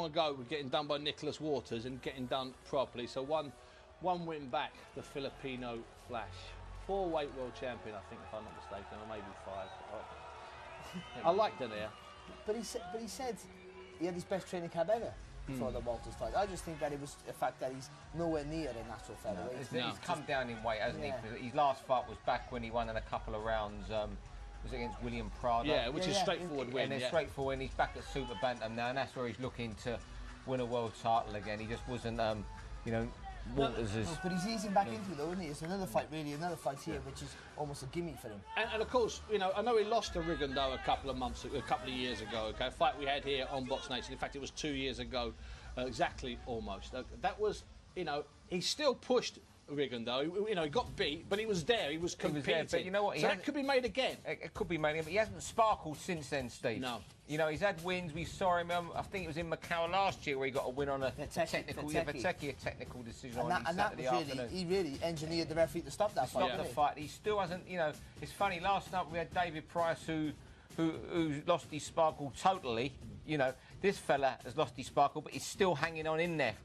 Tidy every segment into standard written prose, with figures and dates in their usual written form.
ago with getting done by Nicholas Waters and getting done properly. So one win back, the Filipino Flash. 4-weight world champion, I think, if I'm not mistaken, or maybe 5. I like Donaire. But he said he had his best training camp ever before the Walters fight. I just think that it was the fact that he's nowhere near a natural featherweight. He's come down in weight, hasn't he? His last fight was back when he won in a couple of rounds. Was against William Prado. Yeah, which is straightforward win. And then straightforward, and he's back at super bantam now, and that's where he's looking to win a world title again. He just wasn't, you know, Walters is. But he's easing back into it, though, isn't he? It's another fight, really, another fight here, which is almost a gimme for him. And of course, you know, I know he lost to Rigondeaux a couple of years ago. Okay, a fight we had here on Box Nation. In fact, it was 2 years ago, exactly, almost. That was, you know, he still pushed Rigondeaux. You know, he got beat, but he was there. He was competing. He was there, but you know what? So that could be made again. It could be made again, but he hasn't sparkled since then, Steve. No. You know, he's had wins. We saw him. I think it was in Macau last year where he got a win on a technical decision on Saturday afternoon. He really engineered the referee to stop that fight. Stop the fight. He still hasn't. You know, it's funny. Last night we had David Price who lost his sparkle totally. You know, this fella has lost his sparkle, but he's still hanging on in there,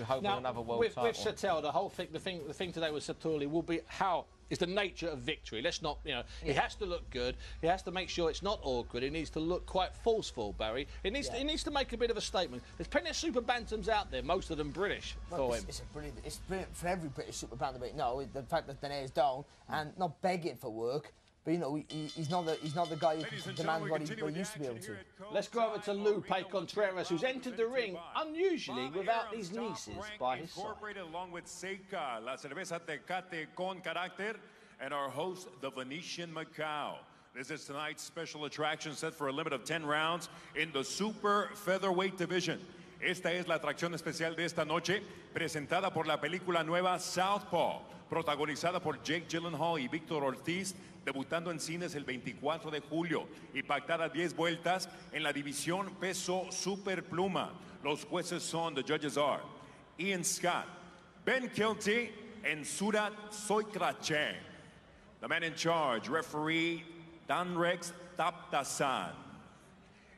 hoping another world title. With Settoul, the whole thing, the thing today with Settoul will be how is the nature of victory. Let's not, you know, it has to look good. He has to make sure it's not awkward. It needs to look quite forceful, Barry. It needs to make a bit of a statement. There's plenty of super bantams out there, most of them British. Well, it's brilliant for every British super bantamweight. No, the fact that Donaire's down and not begging for work. But you know, he's not the guy who can demand what he used to be able to. Let's go over to Lupe Contreras, who's entered the ring unusually without his nieces by his side. Along with Seika, La Cerveza Tecate con Carácter, and our host, the Venetian Macao. This is tonight's special attraction set for a limit of 10 rounds in the super featherweight division. Esta es la atracción especial de esta noche, presentada por la película nueva Southpaw, protagonizada por Jake Gyllenhaal y Víctor Ortiz, debutando en cines el 24 de julio y pactada 10 vueltas en la división peso superpluma. Los jueces son, the judges are Ian Scott, Ben Kilty, and Surat Soikrache. The man in charge, referee Danrex Taptasan.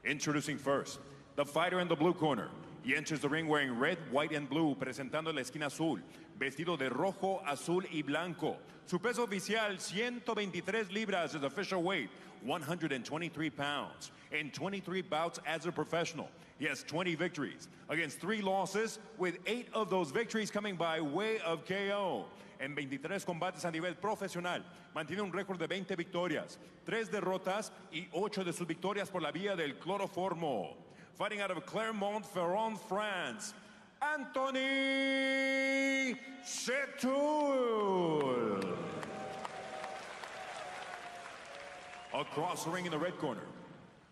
Introducing first, the fighter in the blue corner. He enters the ring wearing red, white, and blue, presentando la esquina azul, vestido de rojo, azul y blanco. Su peso oficial, 123 libras, his official weight, 123 pounds. In 23 bouts as a professional. He has 20 victories against 3 losses, with 8 of those victories coming by way of KO. En 23 combates a nivel profesional, mantiene un récord de 20 victorias, 3 derrotas y 8 de sus victorias por la vía del cloroformo. Fighting out of Clermont-Ferrand, France, Anthony Settoul. Across the ring in the red corner,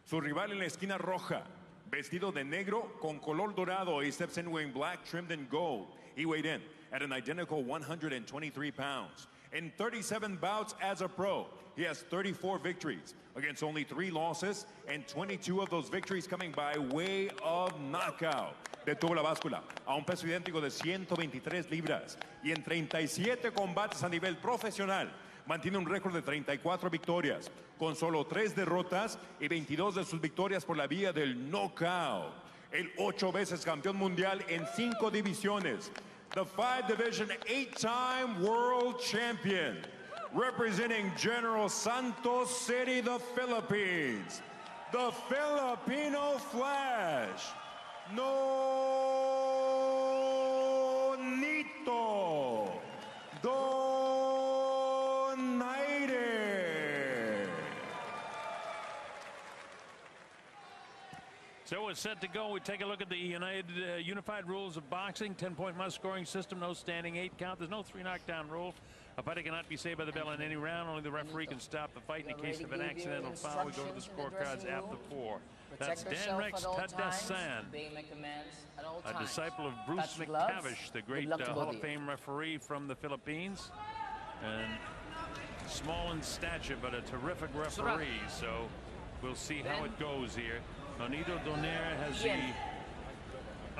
su rival en la esquina roja, vestido de negro con color dorado. He steps in wearing black trimmed in gold. He weighed in at an identical 123 pounds. In 37 bouts as a pro, he has 34 victories against only 3 losses, and 22 of those victories coming by way of knockout. Detuvo la báscula a un peso idéntico de 123 libras y en 37 combates a nivel profesional mantiene un récord de 34 victorias, con solo 3 derrotas y 22 de sus victorias por la vía del knockout. El 8 veces campeón mundial en 5 divisiones. The 5-division 8-time world champion, representing General Santos City, the Philippines, the Filipino Flash, Nonito Donaire. So we're set to go. We take a look at the unified rules of boxing. 10-point must scoring system. No standing 8 count. There's no 3 knockdown rule. A fighter cannot be saved by the bell in any round. Only the referee can stop the fight. In the case of an accidental foul, we go to the scorecards after 4. That's Danrex Taptasan, a disciple of Bruce McTavish, the great Hall of Fame referee from the Philippines. And small in stature, but a terrific referee. So we'll see how it goes here. Nonito Donaire has the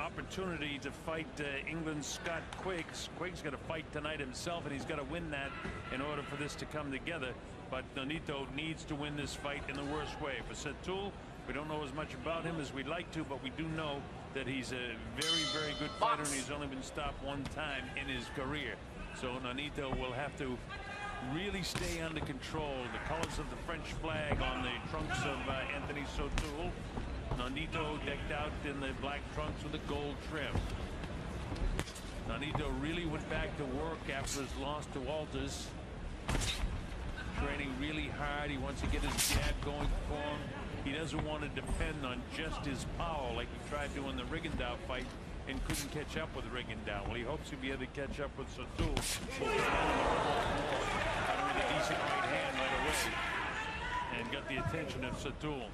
opportunity to fight England's Scott Quiggs. Quiggs got to fight tonight himself, and he's got to win that in order for this to come together. But Nonito needs to win this fight in the worst way. For Settoul, we don't know as much about him as we'd like to, but we do know that he's a very, very good fighter, and he's only been stopped one time in his career. So Nonito will have to really stay under control. The colors of the French flag on the trunks of Anthony Settoul. Nonito decked out in the black trunks with a gold trim. Nonito really went back to work after his loss to Walters. Training really hard. He wants to get his jab going for him. He doesn't want to depend on just his power like he tried doing the Rigondeaux fight and couldn't catch up with Rigondeaux. Well, he hopes he'll be able to catch up with Settoul. Got him with a decent right hand right away and got the attention of Settoul.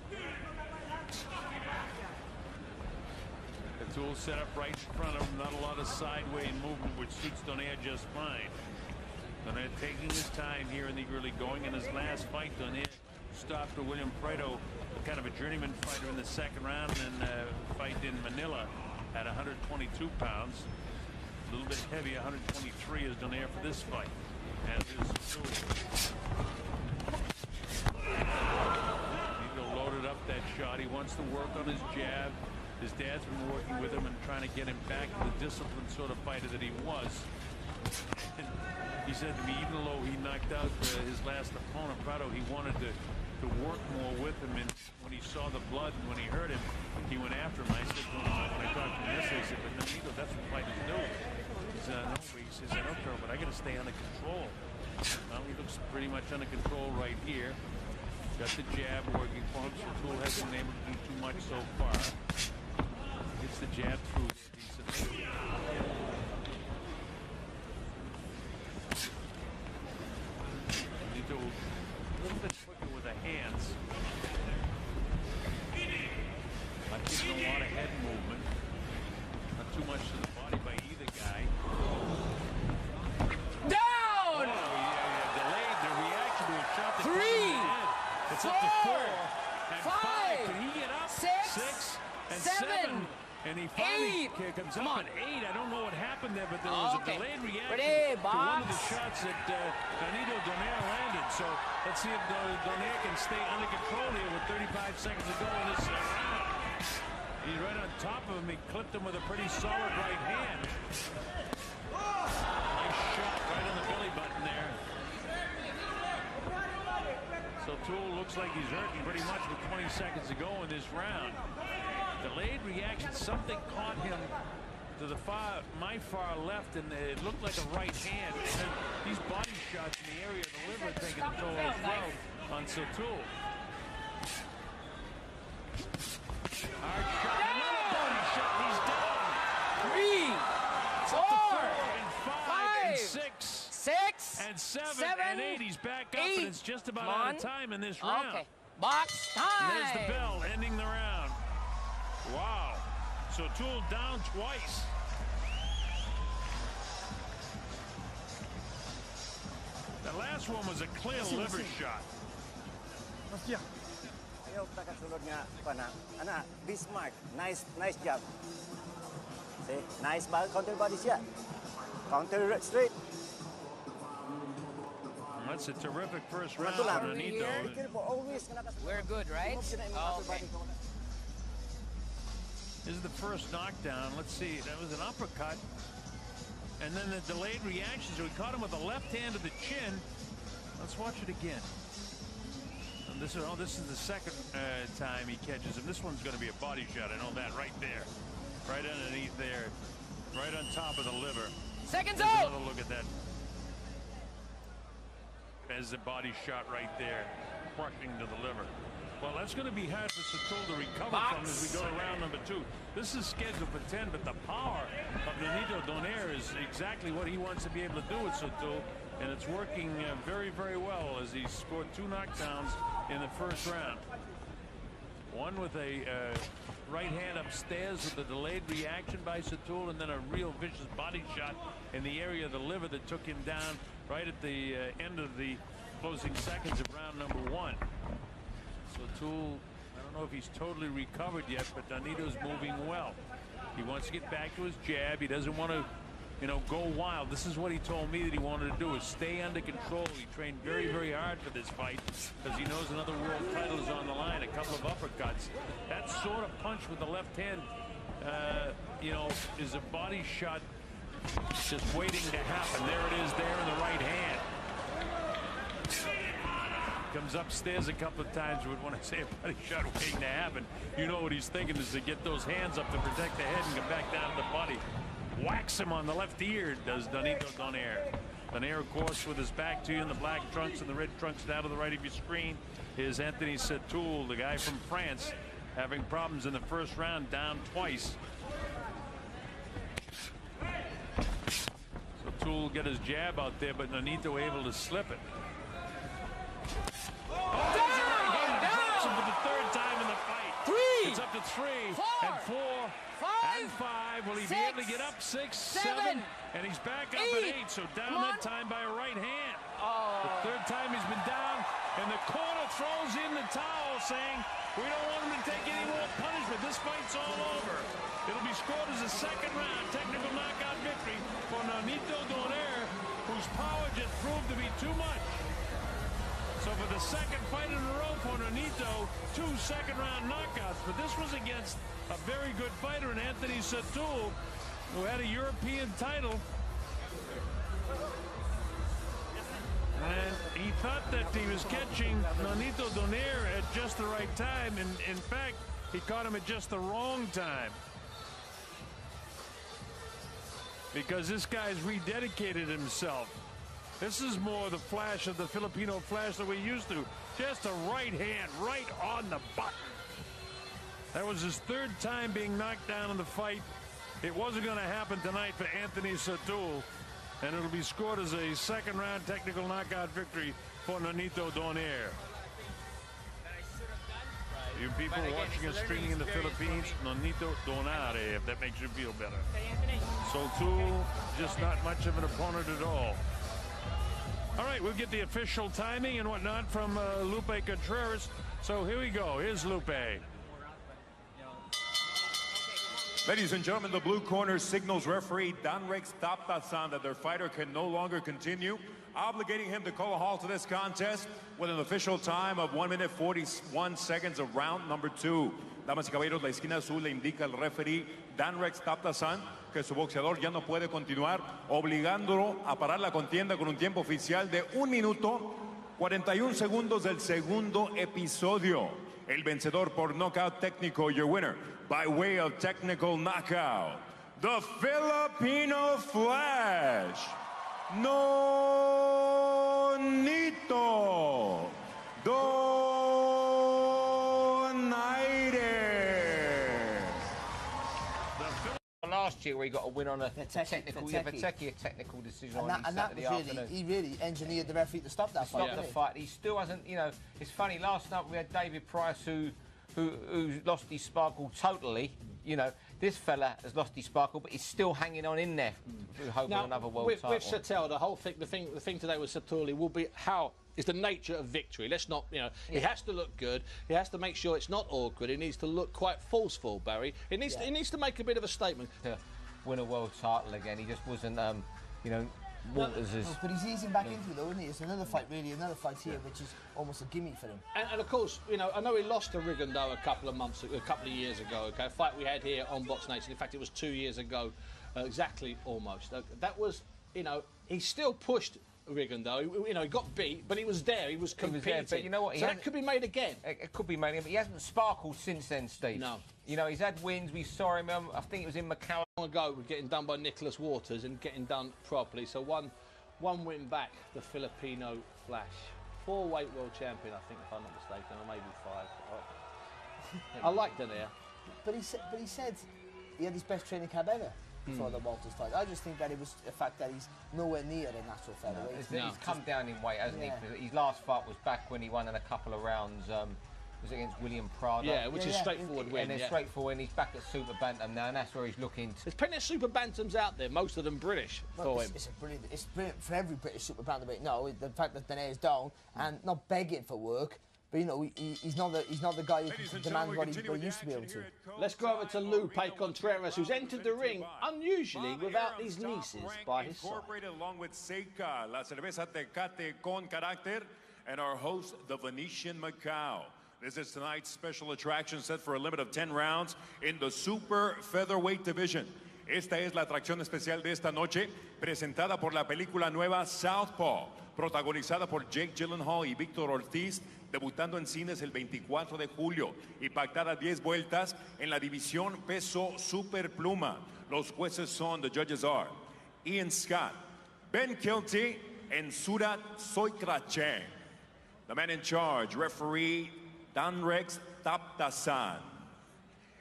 Settoul set up right in front of him. Not a lot of sideways movement, which suits Donaire just fine. Donaire taking his time here in the early going. In his last fight, Donaire stopped to William Prado, kind of a journeyman fighter, in the second round, and fight in Manila at 122 pounds. A little bit heavy, 123 is Donaire for this fight. As is Settoul. Nonito loaded up that shot. He wants to work on his jab. His dad's been working with him and trying to get him back to the disciplined sort of fighter that he was. And he said to me, even though he knocked out his last opponent, Prado, he wanted to work more with him. And when he saw the blood and when he heard him, he went after him. I said to him, when I talked to him yesterday, I said, but Nonito, that's what fighters do. He said, no, he says, I don't care, but I got to stay under control. Well, he looks pretty much under control right here. Got the jab working for him. Settoul hasn't been able to do too much so far. Gets the jab through decently. Nonito a little bit quicker with the hands. Not giving a lot of head movement. Not too much to the body by either guy. Down! Oh, delayed the reaction to a shot that 3, it's 4, up to 4 and 5. Can he get up? 6, 6 and 7. And he finally 8. comes Come up on. at 8. I don't know what happened there, but there was a delayed reaction Ready, to one of the box. shots that Nonito Donaire landed. So let's see if Donaire can stay under control here with 35 seconds to go in this round. He's right on top of him. He clipped him with a pretty solid right hand. Nice shot right on the belly button there. So Settoul looks like he's hurting pretty much with 20 seconds to go in this round. Delayed reaction, something caught him to the my far left, and it looked like a right hand. And then these body shots in the area of the liver taking a toll as well on Settoul. Hard shot, another body shot, he's down. 3, 4, 5, and 6, 6, and 7, 7, and 8. He's back up, 8. and it's just about out of time in this round. Okay. Box time. And there's the bell ending the round. Wow. So Settoul down twice. The last one was a clear liver shot. Ayaw kasunod nga pana. Ana, Bismarck, nice job. See, nice counter body shot. Counter straight. That's a terrific first round for Nonito. We're good, right? Oh, okay. This is the first knockdown. Let's see. That was an uppercut. And then the delayed reaction. So he caught him with the left hand to the chin. Let's watch it again. And this is the second time he catches him. This one's going to be a body shot. I know that right there. Right underneath there. Right on top of the liver. Seconds There's out. another look at that. There's the body shot right there. Crushing to the liver. Well, that's going to be hard for Settoul to recover from as we go to round number 2. This is scheduled for 10, but the power of Nonito Donaire is exactly what he wants to be able to do with Settoul, and it's working very, very well as he scored 2 knockdowns in the first round. One with a right hand upstairs with a delayed reaction by Settoul, and then a real vicious body shot in the area of the liver that took him down right at the end of the closing seconds of round number 1. Settoul, I don't know if he's totally recovered yet, but Nonito's moving well. He wants to get back to his jab. He doesn't want to, go wild. This is what he told me that he wanted to do, is stay under control. He trained very, very hard for this fight because he knows another world title is on the line. A couple of uppercuts. That sort of punch with the left hand you know, is a body shot just waiting to happen. There it is there in the right hand. Comes upstairs a couple of times. Would want to say a body shot waiting to happen. You know what he's thinking is to get those hands up to protect the head and get back down to the body. Whacks him on the left ear, does Nonito Donaire. Donaire, of course, with his back to you in the black trunks and the red trunks down to the right of your screen is Anthony Settoul, the guy from France, having problems in the first round, down twice. Settoul get his jab out there, but Nonito able to slip it. Oh, there's a right hand. Drops him for the third time in the fight. It's up to 3 and 4 and 5. Will he be able to get up 6, 7? And he's back up at 8. So down that time by a right hand. The third time he's been down, and the corner throws in the towel, saying, "We don't want him to take any more punishment. This fight's all over." It'll be scored as a second round technical knockout victory for Nonito Donaire, whose power just proved to be too much. So for the second fight in a row for Nonito, 2 second-round knockouts. But this was against a very good fighter in Anthony Settoul, who had a European title. And he thought that he was catching Nonito Donaire at just the right time. And in fact, he caught him at just the wrong time. Because this guy's rededicated himself. This is more the flash of the Filipino flash that we used to. Just a right hand right on the button. That was his third time being knocked down in the fight. It wasn't going to happen tonight for Anthony Settoul, and it'll be scored as a second round technical knockout victory for Nonito Donaire. You people watching us streaming in the Philippines, Nonito Donaire, if that makes you feel better. Settoul, just not much of an opponent at all. All right, we'll get the official timing and whatnot from Lupe Contreras. So here we go. Here's Lupe. Ladies and gentlemen, the blue corner signals referee Danrex Taptasan that their fighter can no longer continue, obligating him to call a halt to this contest with an official time of 1 minute 41 seconds of round number 2. Damas y caballeros, la esquina azul le indica al referee Danrex Taptasan que su boxeador ya no puede continuar, obligándolo a parar la contienda con un tiempo oficial de 1 minuto 41 segundos del segundo episodio. El vencedor por knockout técnico, your winner by way of technical knockout, the Filipino Flash, Nonito Donaire. Last year, where he got a win on a technical decision on Saturday afternoon. He really engineered the referee to stop that fight. Stop the fight. He still hasn't. You know, it's funny. Last night we had David Price, who lost his sparkle totally. You know, this fella has lost his sparkle, but he's still hanging on in there, hoping another world title. With Settoul, the whole thing, the thing today with Settoul will be how is the nature of victory. Let's not, you know, he has to look good. He has to make sure it's not awkward. He needs to look quite forceful, Barry. He needs to make a bit of a statement. To win a world title again, he just wasn't, you know. But he's easing back into it, though, isn't he? It's another fight, really, another fight here, which is almost a gimme for him. And of course, you know, I know he lost to Rigondeaux a couple of years ago. Okay, a fight we had here on Box Nation. In fact, it was 2 years ago, exactly, almost. That was, you know, he still pushed Rigondeaux. You know, he got beat, but he was there. He was competing. He was there, but you know what? So that could be made again. It could be made again, but he hasn't sparkled since then, Steve. No. You know, he's had wins. We saw him. I think it was in Macau. Long ago, we're getting done by Nicholas Waters and getting done properly. So one win back, the Filipino Flash. 4-weight world champion, I think, if I'm not mistaken, or maybe 5. I like Donaire. But he said he had his best training camp ever before the Walters fight. I just think that it was the fact that he's nowhere near a natural featherweight. He's come down in weight, hasn't he? His last fight was back when he won in a couple of rounds. Was against William Prado. Yeah, which is straightforward win. And straightforward, and he's back at Super Bantam now, and that's where he's looking. There's plenty of Super Bantams out there, most of them British for him. It's brilliant for every British Super Bantamweight. No, the fact that Donaire's down and not begging for work, but you know he's not the guy who demands what he used to be able to. Let's go over to Lupe Contreras, who's entered the ring unusually without his nieces by his side. Along with Seika, la cerveza Tecate con carácter, and our host, the Venetian Macao. This is tonight's special attraction set for a limit of 10 rounds in the Super Featherweight division. Esta es la atracción especial de esta noche, presentada por la película nueva Southpaw, protagonizada por Jake Gyllenhaal y Víctor Ortiz, debutando en cines el 24 de julio y pactada 10 vueltas en la división peso superpluma. Los jueces son, the judges are Ian Scott, Ben Kilty, and Surat Soikracheng. The man in charge, referee Danrex Taptasan.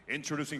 Introducing